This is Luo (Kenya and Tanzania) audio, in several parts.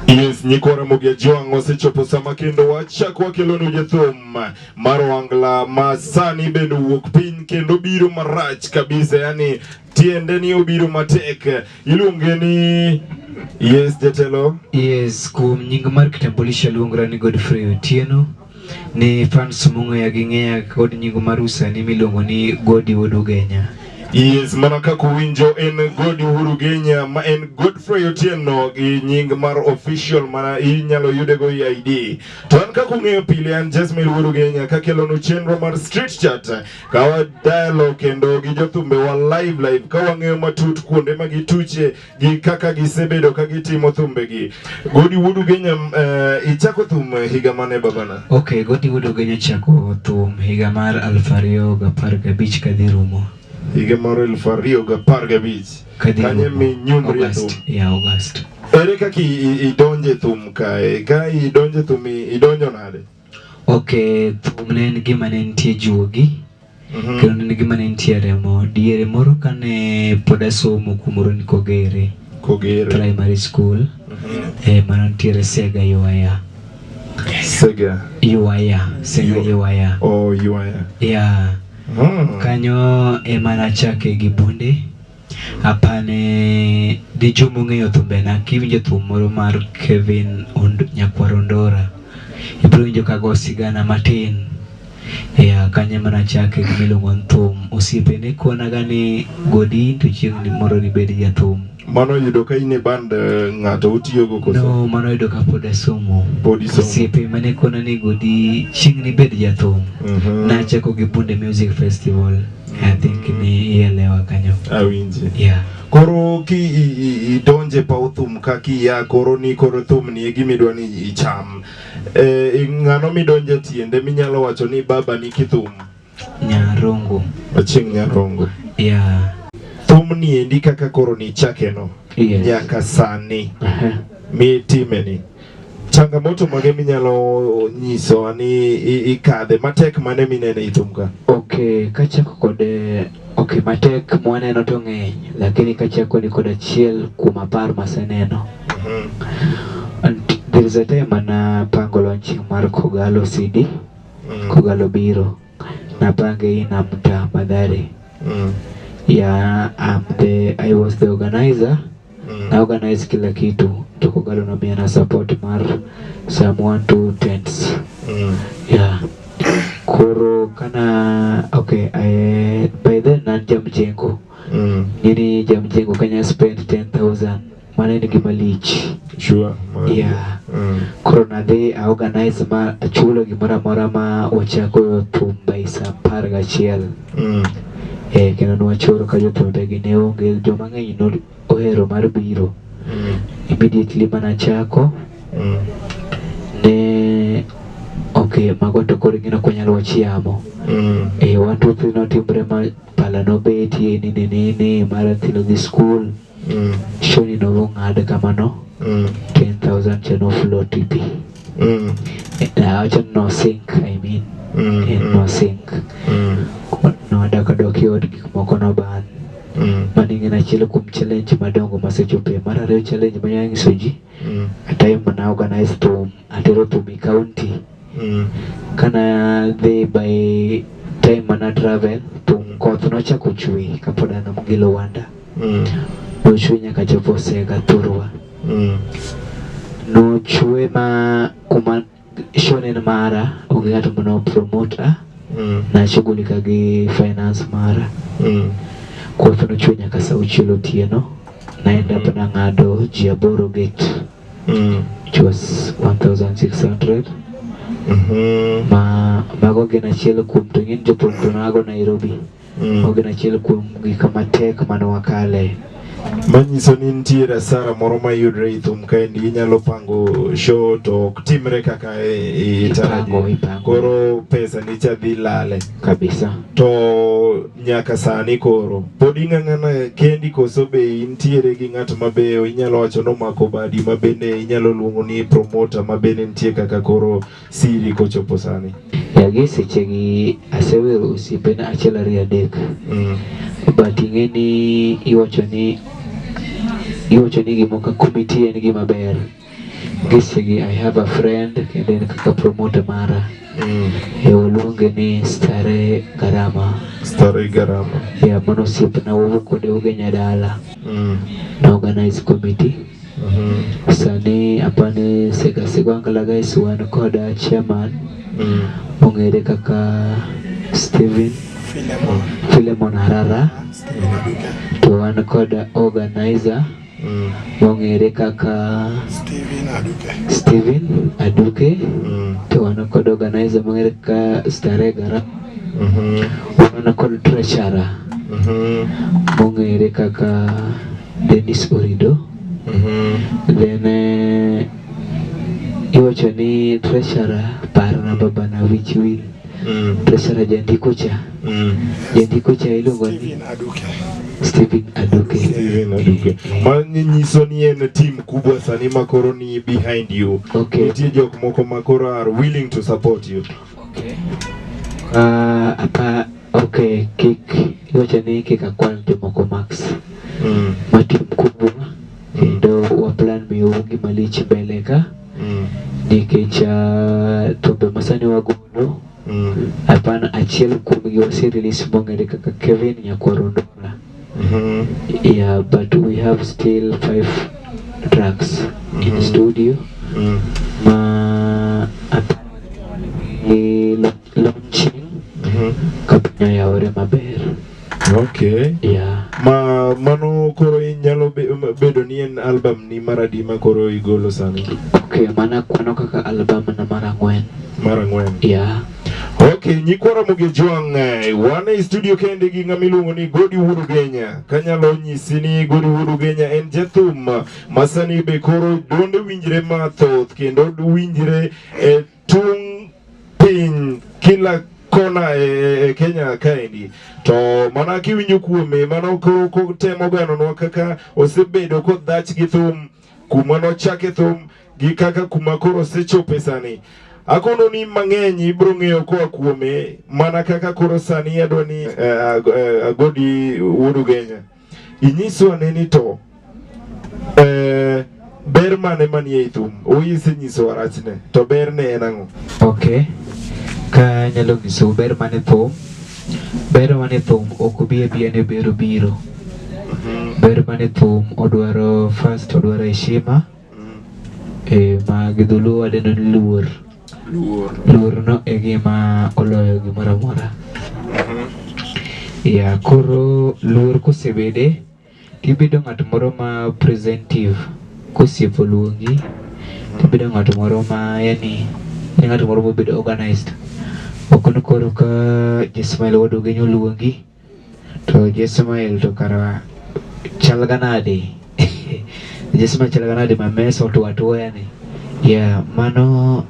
Yes, nyikora mugia juang osechopo sama kendo wachako wakelonu jathum maro angla masani bendo wuok piny kendo biro marach kabisa, yani tiende ni obiro matek. Iluonge ni yes jatelo. Yes, kum nying mar kitambulisho luongra ni Godfrey Otieno. Ni fans mong'eya gi ng'eya kod nying mar usani miluongo ni Godi Odugenya. Yes, mana kako winjo en Godi Urugenya ma en Godfrey Otieno gi nying mar official mana inyalo yudego i ID. To an kako ng'eyo pile an Jasmine Urugenya kakelonu chenro mar Street Chat kawa dialogue kendo gi jothumbe wa live kawa ng'eyo matut kuonde ma gituche gi kaka gisebedo ka gitimo thumbegi. Godi Urugenya ichako thum higa mane babana? Okay, Godi Urugenya chako thum higa mar 2015 kadhi rumo. Higa mar 2015 kanye mi nyumri thum ya August. Ere kaki idonje thum kae? Ka idonje thum idonjo nade? Okay, thum ne en gima ne nitie juogi. Kendo ne gima ne nitie remo. Diere moro kane pod asomo kumoro ni Kogere Primary School. Mano nitiere Sega Yuaya. Sega Yuaya. Oh, Yuaya. Yeah. Kanyo emana chake gi bunde. Apane di jomo ng'eyo thumbe na kiwinjo thum moro mar Kevin Nyakwarondora. Ibiro winjo kago sigana matin. Kanyo emana chake gi miluongo ni thum. Osiepene konaga ni Godi to chieng' ni moro ni bed jathum. Mano yudo ka ine band ng'ato utiyogo koso? No, mano yudo ka pod asomo. Osiepe mane kona ni Godi chieng' ni bed jathum. Nachako gi Bunde Music Festival. I think ni ielewa kanyo. Awinje. Yeah. Koro ki idonje pa thum kaki ya koro thum ni gimidwa ni icham. Ng'ano midonje tiende minyalo wacho ni baba ni kithum? Nyarongo. Chieng' Nyarongo. Yeah. Thum ni endi kaka koro ni chake no. Yes. Nyaka sani. Mi time ni. Changamoto mage minyalo nyiso ani ikadhe matek mane minene itumka? Okay, kachako kode matek mwaneno to ng'eny, lakini kachako ni kod achiel kuom apar maseneno. There is a time na pango launching mar Kogalo CD. Kogalo biro. Na pange ina mta Mathare. Yeah, I was the organizer. Na organize kila kitu. To Kogalo na mia na support mar someone to tents. Yeah. Koro kana by then na Jamjengo. Nini Jamjengo kanya spend 10,000. Mana ni gimalich. Sure. Yeah. Koro na they organize ma chulo gimora mora ma wachako thumba isa par gachiel. Kendo nwachoro ka jothumbe gi ne onge joma ng'eny no ohero mar biro. Immediately mana chako ne mago to koro gino konyalo wachiamo. 1 2 3 no timbre ma pala no beti nini mara thilo di school. Shoni no ng'ad kamano 10,000 chano flow tipi. Na wacho no sink, I mean no sink. No adaka doki od gik moko no ban. Maningin achiel kuom challenge madongo masechope. Mar ariyo challenge manya nyiso ji time mana organize thum atero thum i county. Kana dhi by time mana travel thum koth nochako chwe kapod an Mgilo Wanda. Nochwe nyaka chopo Sega Thurwa. Nochwe ma kuma shonen mara onge ng'ato mano promoter. Na shughulika gi finance mara. Kwa hivyo nochwe nyaka saa 6 otieno. Naenda pa nang'ado Jiaboro gate. Which was 1,600. Mago gin achiel kuom to ng'eny jothum to nago Nairobi. Mago gin achiel kuom gik matek mane wakale. Manyiso ni nitiere asara moro ma yudre i thum kaendi inyalo pango show to ok timre kaka itaraji. Koro pesa ni cha dhi lale kabisa. To nyaka sani koro pod ing'ang'ana kendi koso be nitiere gi ng'at mabeyo inyalo wacho no mako badi mabende inyalo luongo ni promoter mabende nitie kaka koro siri kochopo sani? Gi seche gi asewero osiepena achiel ariyo adek. But ing'eni iwacho ni gimoko committee en gima ber. Gisigi I have a friend kendo en kaka promoter mara. Oluonge ni Stare Garama. Stare Garama. Yeah, mano osiepna wuok kode Ugenya dala. Na organize committee. Sani apani Sega Segwangala guys wan koda chairman. Mong'ere kaka Steven Philemon Harara. To wan koda organizer. Mong'ere kaka Steven Aduke. To wan koda organizer mong'ere kaka Stare Garama. Wan koda treasurer mong'ere kaka Dennis Orido. Then iwacho ni treasurer parna babana which will. Treasurer jandiko cha. Jandiko cha iluongo ni Steven Aduke. Steven Aduke. Manyiso ni en team kubwa sani makoro ni behind you. Okay. Nitie jok moko makoro are willing to support you. Okay. Okay, iwacho ni kik akwal jomoko max. Ma team kubwa. Kendo waplan miyo gima lich mbele ka. Nikech tumbe masani wagolo. Apana achiel kuomgi wase release mong'ere kaka Kevin Nyakorondora. Yeah, but we have still 5 tracks in studio. Ma launching kapnya yaore maber. Okay. Yeah. Mano koro inyalo bedo ni en album ni maradi ma koro igolo sani. Okay, mana kwano kaka album na mara ng'wen. Yeah. Okay, nyikwara muge juang wane studio kende gi ng'amiluongo ni Godi Wuoru Genya. Kanyalo nyisi ni Godi Wuoru Genya en jathum masani be koro donde winjre mathoth kendo winjre tung piny kila kona Kenya kaendi. To mana kiwinjo kuome mano ko temo ganonwa kaka osebedo kodhach gi thum kuma nochake thum gi kaka kuma koro osechope sani. Akono ni mang'eny ibro ng'eyo koa kuome mana kaka koro sani adwani Godi Wuoru Genya. Inyiswa ni to ber mane manie thum. Oyise nyiso warachne to ber ne en ang'o? Okay. Ka nyalo nyiso ber mane thum. Ber mane thum ok obi ne biro. Ber mane thum odwaro first odwaro heshima. Ma gidhuluo wadendo ni luor. Luor no e gima oloyo gimoro amora. Yeah, koro luor kosebede tibedo ng'at moro ma presentive. Kosiepo luongi tibedo ng'at moro ma yani ng'at moro mobedo organized. Okono koro ka Jesmael Wuoru Genya luongi to Jesmael to kara chalga nade. Jesmael chalga nade ma meso to atwoya ni. Yeah, mano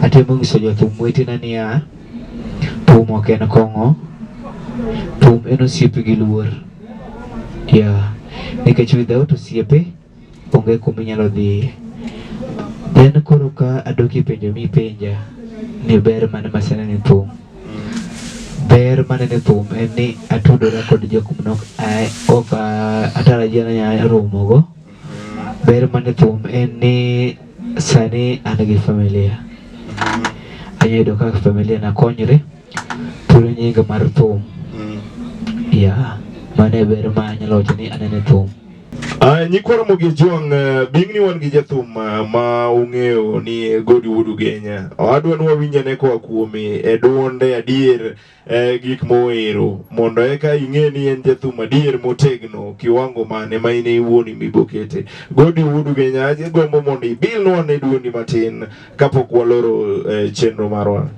atemo nyiso jothum wetena niya thum ok en kong'o. Thum en osiepe gi luor. Yeah, nikech without osiepe onge kuma inyalo dhiye. Then koro ka adoki penjo mipenja ni ber mane masana ni thum. Ber mane ni thum en ni atudora kod jok manok ok atarajia na nya romogo. Ber mane thum en ni sani an gi familia. Anyayudo kaka familia na konyre thuolo nyinga mar thum. Yeah, mane ber ma anyalo wacho ni anene thum. Nyikwara muge juang bingni wan gi jathum ma ung'eyo ni Godi Wuoru Genya. Adwa ni wawinjane koa kuome duonde adier gik moero mondo eka ing'e ni en jathum adier motegno kiwango mane ma ine iwuon mibokete. Godi Wuoru Genya aje gombo mondo ibilnwa ne duondi matin kapok waloro chenro marwa.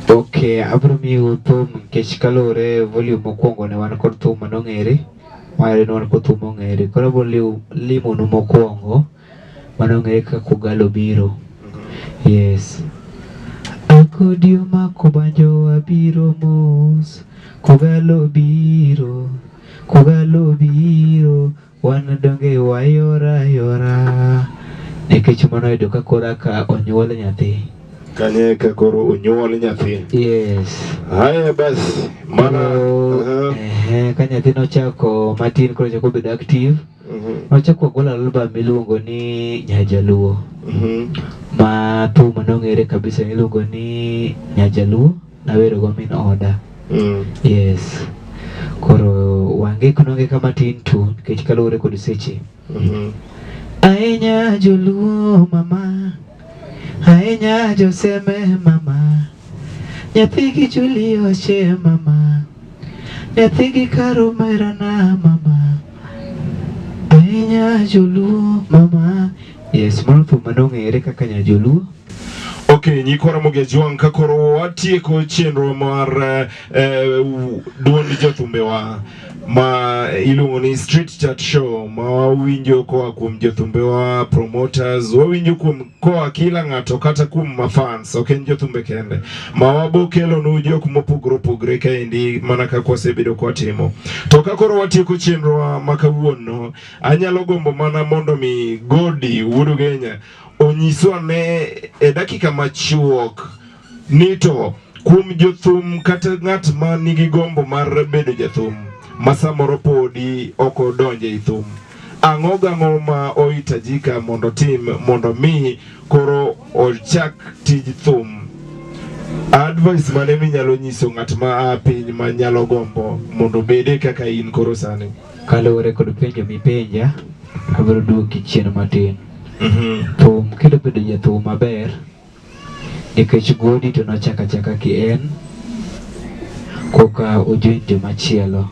Okay, abro miyo thum nikech kalore volume mokwongo ne wan kod thum manong'ere. Mare non ko thum ong'ere. Koro abro limo nu mokwongo manong'ere kaka Kogalo Biro. Yes. Akodio mako banjo abiro mos. Kogalo biro. Wan donge wayora. Nikech mano yudo ka koro ka onyuol nyathi. Kanye ka koro onyuol nyathi. Yes. Haya basi. Mana ka nyathi nochako matin koro chako bedo active. nochako golo album miluongo ni Nyajaluo. Ma thum manong'ere kabisa miluongo ni Nyajaluo nawero go min oda. Yes. Koro wange kunonge kama tin tu nikech kaluwore kod seche. Ahinya joluo mama, ahinya joseme mama, nyathi gi chuli oche mama, nyathi gi karo merana mama, ahinya joluo mama. Yes, mano thum manong'ere kaka Nyajoluo. Okay, nyikora Mogejwang ka koro watieko chenro mar duond jothumbewa ma iluongo ni Street Chat Show, ma wawinjo koa kuom jothumbewa, promoters, wawinjo kuom koa kila ng'ato kata kuom mafans, ok en jothumbe kende, ma wabokelo nu jok mopogore opogore kaendi mana kaka wasebedo kwatimo. To ka koro watieko chenro ma kawuono, anyalo gombo mana mondo mi Godi Wuod Ugenya onyiswa ne e dakika machuok ni to kuom jothum kata ng'at ma nigi gombo mar bedo jathum ma samoro podi ok odonje i thum, ang'o gang'o ma ohitajika mondo tim mondo mi koro ochak tij thum? Advice mane minyalo nyiso ng'at ma piny ma nyalo gombo mondo bede kaka in koro sani? Kaluwore kod penjo mipenja, abiro duoki chien matin. Thum kidwa bedo jathum maber, nikech Godi to nochaka ki en koka ojoin jomachielo.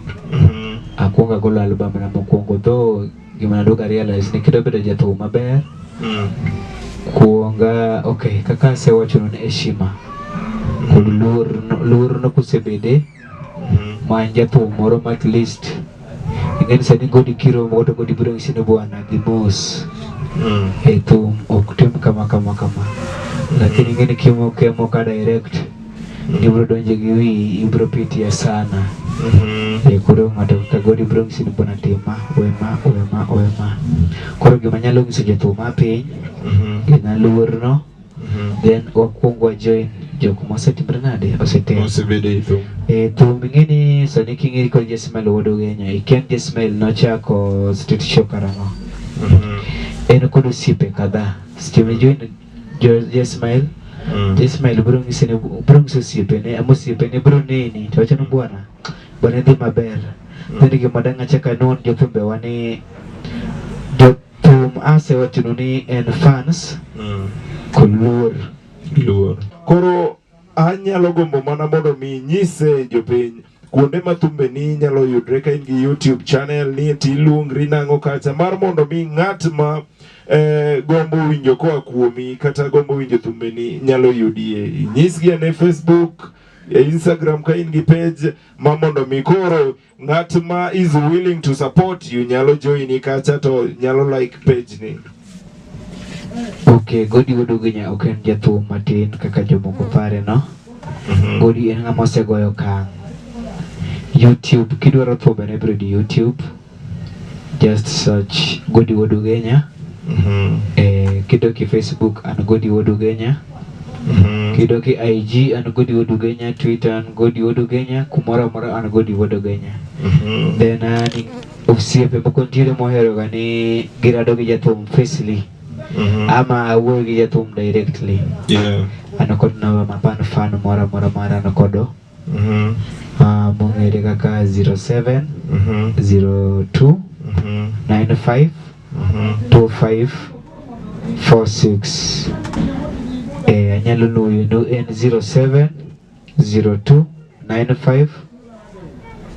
Akuonga golo album na mokwongo, though gima nadoga realize ni kidwa bedo jathum maber, kuonga okay kaka asewacho ni heshima kod luor no kusebede ma jathum moro ma at least ing'eni sani Godi kiromo to Godi biro ng'isi ni bwana dhi mos. Thum ok tim kama lakini ing'eni kemo ka direct ibiro donje gi wi, ibiro pitia sana. Koro ng'ato ka Godi biro ng'isi ni bwana tima wema. Koro gima nyalo ng'iso jothum ma piny gina luor no, then wakwongo wajoin jok mosetimre nade osebede i thum. Thum ing'eni sani king'eri kod Jesmael Wuod Ugenya, iken Jesmael nochako Street Show karang'o. En kod osiepe kadhaa stiame join Jesmael. Jesmael biro ng'iso osiepene ama osiepene biro neni to wacho ni bwana dhi maber. Then gima dang' achak anon jothumbewa ni jothum asewachonu ni en fans kod luor. Koro anyalo gombo mana mondo mi nyise jopiny kuonde ma thumbe ni nyalo yudre, ka in gi YouTube channel ni tiluongri nang'o kacha, mar mondo mi ng'at ma gombo winjo koa kuomi kata gombo winjo thumbe ni nyalo yudie. Nyisgi ane Facebook, Instagram ka in gi page, ma mondo mi koro ng'at ma is willing to support you nyalo join kacha to nyalo like page ni. Okay, Godi Wuod Ugenya ok en jathum matin kaka jomoko pare no. Godi en ng'ama osegoyo okang'. YouTube, kidwaro thumbe ne biro di YouTube, just search Godi Wuod Ugenya. Kidoki Facebook an Godi Wuod Ugenya. Kidoki IG an Godi Wuod Ugenya, Twitter an Godi Wuod Ugenya, kumoro amora an Godi Wuod Ugenya. Then osiepe moko ntiere mohero ga ni girado gi jathum Facely. Ama awuoyo gi jathum directly. An kod namba mapan fan mora mara an kodo. Mong'ere kaka 07 02 95 25 46. Anyalo nuoyo no en 07 02 95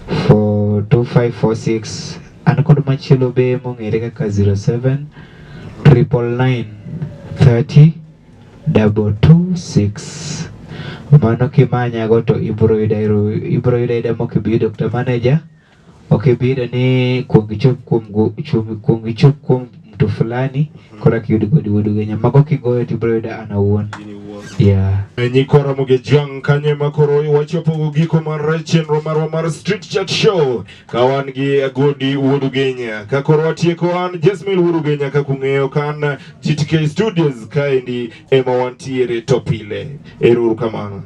25 46. An kod machielo be mong'ere kaka 07 999 30 226. Mano kimanyago to ibro yuda mokibi Dr. Manager. Okibido ni kuongichop kuom mtu fulani kora kiyudo Godi Wuod Ugenya. Mago kigoyo tibro yuda anawuon. Yeah. Nyikora Mogejwang kanyo ema koro wachopo giko mar chenro marwa mar Street Chat Show kawan gi Godi Wuod Ugenya. Ka koro watieko an Jesmael Wuod Ugenya ka kung'eyo kan GTK Studios kaendi ema wantiere to pile. Ero kamano.